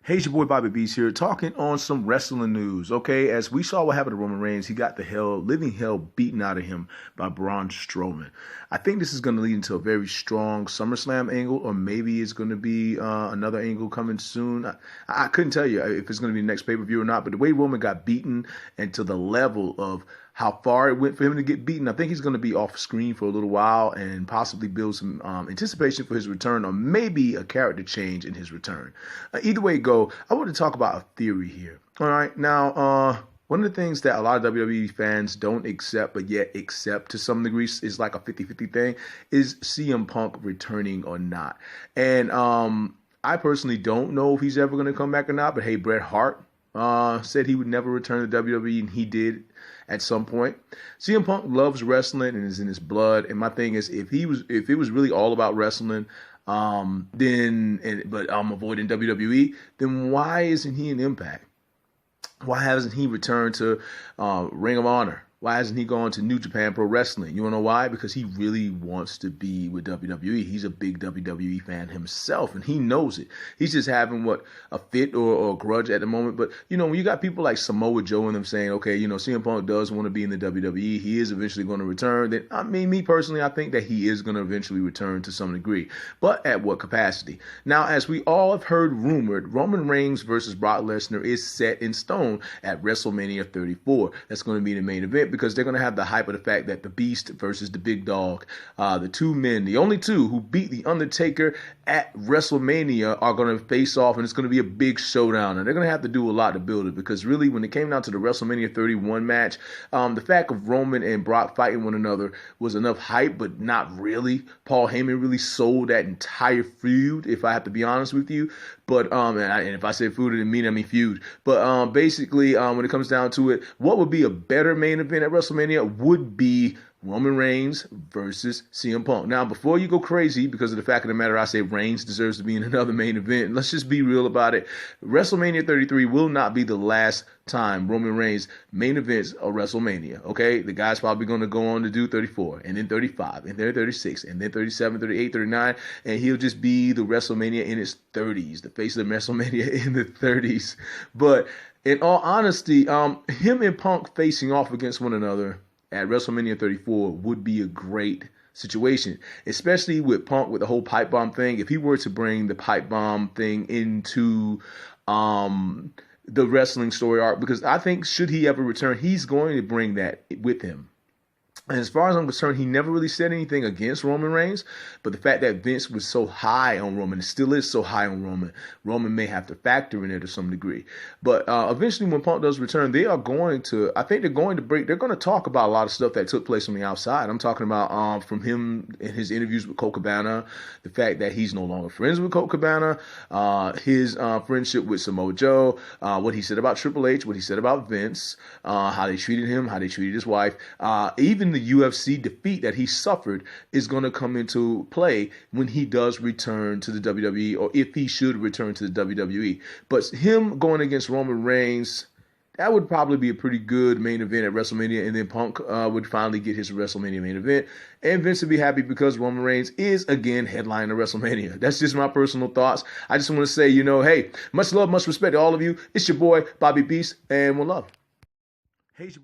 Hey, it's your boy Bobby Beast here, talking on some wrestling news. Okay, as we saw what happened to Roman Reigns, he got the living hell beaten out of him by Braun Strowman. I think this is going to lead into a very strong SummerSlam angle, or maybe it's going to be another angle coming soon. I couldn't tell you if it's going to be the next pay-per-view or not, but the way Roman got beaten and to the level of how far it went for him to get beaten, I think he's going to be off screen for a little while and possibly build some anticipation for his return, or maybe a character change in his return. Either way it go, I want to talk about a theory here. All right, now one of the things that a lot of WWE fans don't accept, but yet accept to some degree, is like a 50-50 thing, is CM Punk returning or not. And I personally don't know if he's ever going to come back or not, but hey, Bret Hart said he would never return to WWE, and he did at some point. CM Punk loves wrestling and is in his blood. And my thing is, if it was really all about wrestling, but I'm avoiding WWE, then why isn't he in Impact? Why hasn't he returned to Ring of Honor? Why hasn't he gone to New Japan Pro Wrestling? You want to know why? Because he really wants to be with WWE. He's a big WWE fan himself, and he knows it. He's just having a fit or a grudge at the moment. But, when you got people like Samoa Joe and them saying, okay, CM Punk does want to be in the WWE. He is eventually going to return. Then, me personally, I think that he is going to eventually return to some degree. But at what capacity? Now, as we all have heard rumored, Roman Reigns versus Brock Lesnar is set in stone at WrestleMania 34. That's going to be the main event, because they're going to have the hype of the fact that the Beast versus the Big Dog, the two men, the only two who beat The Undertaker at WrestleMania, are going to face off, and it's going to be a big showdown. And they're going to have to do a lot to build it, because really, when it came down to the WrestleMania 31 match, the fact of Roman and Brock fighting one another was enough hype, but not really. Paul Heyman really sold that entire feud, if I have to be honest with you. But and if I say feud, I mean feud. But basically, when it comes down to it, what would be a better main event at WrestleMania would be Roman Reigns versus CM Punk. Now, before you go crazy, because of the fact of the matter, I say Reigns deserves to be in another main event. Let's just be real about it. WrestleMania 33 will not be the last time Roman Reigns main events a WrestleMania, okay? The guy's probably going to go on to do 34, and then 35, and then 36, and then 37, 38, 39, and he'll just be the WrestleMania in his 30s, the face of the WrestleMania in the 30s. But in all honesty, him and Punk facing off against one another at WrestleMania 34 would be a great situation, especially with Punk with the whole pipe bomb thing. If he were to bring the pipe bomb thing into the wrestling story arc, because I think should he ever return, he's going to bring that with him. And as far as I'm concerned, he never really said anything against Roman Reigns, but the fact that Vince was so high on Roman, and still is so high on Roman may have to factor in it to some degree. But eventually, when Punk does return, they're going to talk about a lot of stuff that took place on the outside. I'm talking about from him in his interviews with Colt Cabana, the fact that he's no longer friends with Colt Cabana, his friendship with Samoa Joe, what he said about Triple H, what he said about Vince, how they treated him, how they treated his wife, even the UFC defeat that he suffered is going to come into play when he does return to the WWE, or if he should return to the WWE. But him going against Roman Reigns, that would probably be a pretty good main event at WrestleMania, and then Punk would finally get his WrestleMania main event, and Vince would be happy because Roman Reigns is, again, headlining WrestleMania. That's just my personal thoughts. I just want to say, hey, much love, much respect to all of you. It's your boy, Bobby Beast, and one love. Hey, it's your boy.